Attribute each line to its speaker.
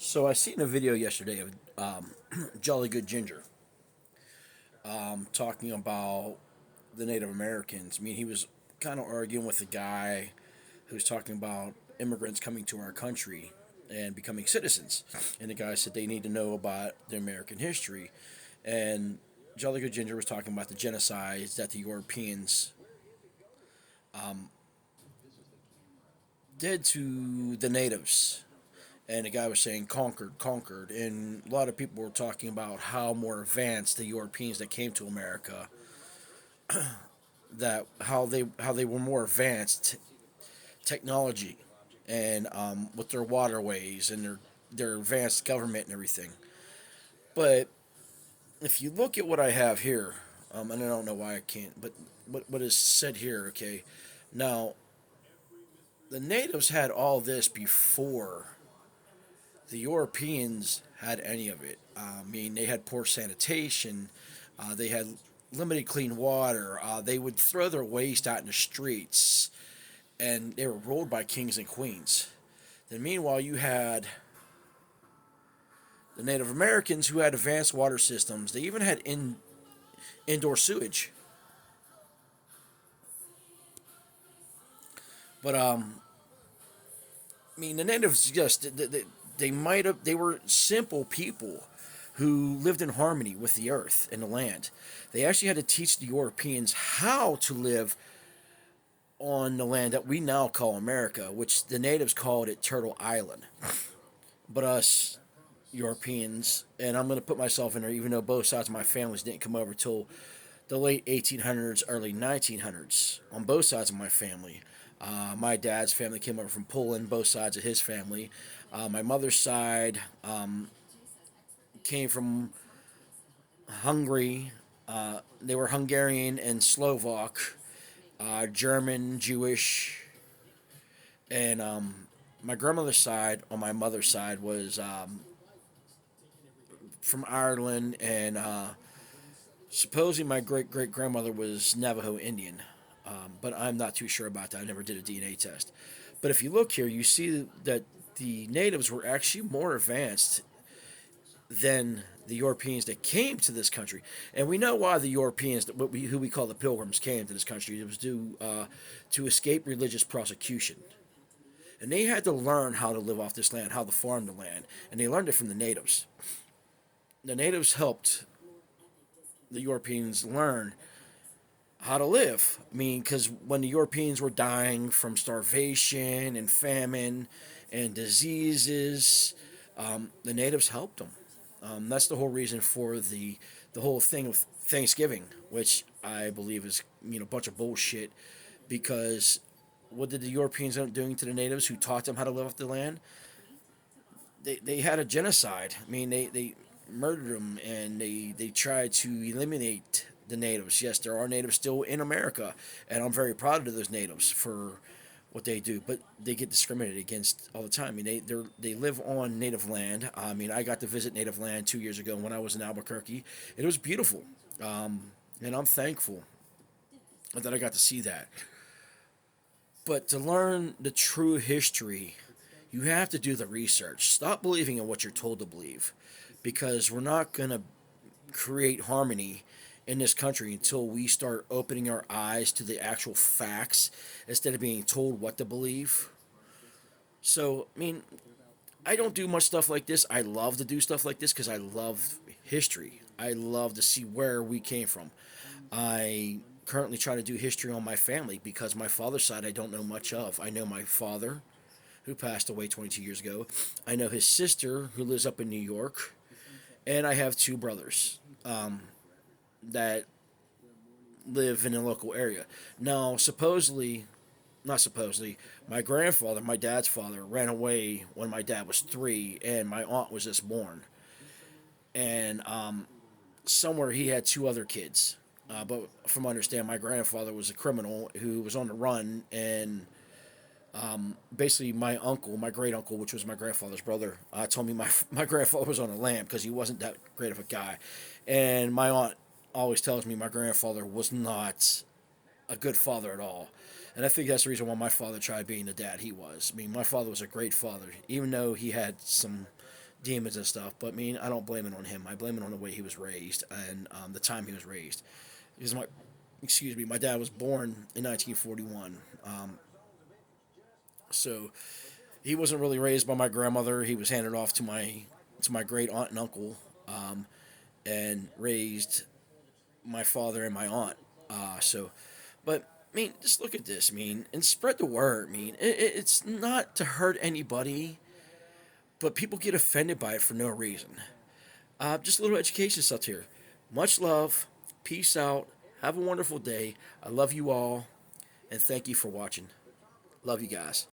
Speaker 1: So I seen a video yesterday of Jolly Good Ginger talking about the Native Americans. I mean, he was kind of arguing with a guy who's talking about immigrants coming to our country and becoming citizens. And the guy said they need to know about their American history. And Jolly Good Ginger was talking about the genocides that the Europeans did to the natives. And the guy was saying conquered, conquered, and a lot of people were talking about how more advanced the Europeans that came to America, that how they were more advanced technology, and with their waterways and their advanced government and everything. But if you look at what I have here, and I don't know why I can't, but what is said here, okay, now the natives had all this before the Europeans had any of it. I mean, they had poor sanitation, they had limited clean water, they would throw their waste out in the streets, and they were ruled by kings and queens. Then, meanwhile, you had the Native Americans who had advanced water systems. They even had indoor sewage. But I mean, the natives just they might have they were simple people who lived in harmony with the earth and the land. They actually had to teach the Europeans how to live on the land that we now call America, which the natives called it Turtle Island. But us Europeans, and I'm going to put myself in there, even though both sides of my families didn't come over till the late 1800s, early 1900s, on both sides of my family. My dad's family came over from Poland, both sides of his family. My mother's side came from Hungary. They were Hungarian and Slovak, German, Jewish, and my grandmother's side on my mother's side was from Ireland, and supposedly my great great grandmother was Navajo Indian, but I'm not too sure about that. I never did a DNA test. But if you look here, you see that the natives were actually more advanced than the Europeans that came to this country, and we know why the Europeans, who we call the Pilgrims, came to this country. It was due to escape religious prosecution, and they had to learn how to live off this land, how to farm the land, and they learned it from the natives. The natives helped the Europeans learn how to live. I mean, because when the Europeans were dying from starvation and famine and diseases, the natives helped them. That's the whole reason for the whole thing of Thanksgiving, which I believe is a bunch of bullshit. Because what did the Europeans end up doing to the natives who taught them how to live off the land? They had a genocide. I mean, they murdered them, and they tried to eliminate the natives. Yes, there are natives still in America, and I'm very proud of those natives for what they do, but they get discriminated against all the time. I mean, they live on native land. I mean, I got to visit native land 2 years ago when I was in Albuquerque. It was beautiful, and I'm thankful that I got to see that. But to learn the true history, you have to do the research. Stop believing in what you're told to believe, because we're not going to create harmony in this country until we start opening our eyes to the actual facts instead of being told what to believe. So, I mean, I don't do much stuff like this. I love to do stuff like this because I love history. I love to see where we came from. I currently try to do history on my family because my father's side I don't know much of. I know my father, who passed away 22 years ago. I know his sister, who lives up in New York. And I have two brothers that live in the local area. Now, supposedly, not supposedly, my grandfather, my dad's father, ran away when my dad was 3 and my aunt was just born. And somewhere he had two other kids. But from what I understand, my grandfather was a criminal who was on the run, and basically my uncle, my great uncle, which was my grandfather's brother, told me my grandfather was on a lam because he wasn't that great of a guy, and my aunt always tells me my grandfather was not a good father at all, and I think that's the reason why my father tried being the dad he was. I mean, my father was a great father, even though he had some demons and stuff. But I mean, I don't blame it on him. I blame it on the way he was raised and the time he was raised. Because my dad was born in 1941. So he wasn't really raised by my grandmother. He was handed off to my great aunt and uncle, and raised my father and my aunt. But I mean, just look at this. I mean, and spread the word. I mean, it's not to hurt anybody, but people get offended by it for no reason. Just a little education stuff here. Much love. Peace out. Have a wonderful day. I love you all, and thank you for watching. Love you guys.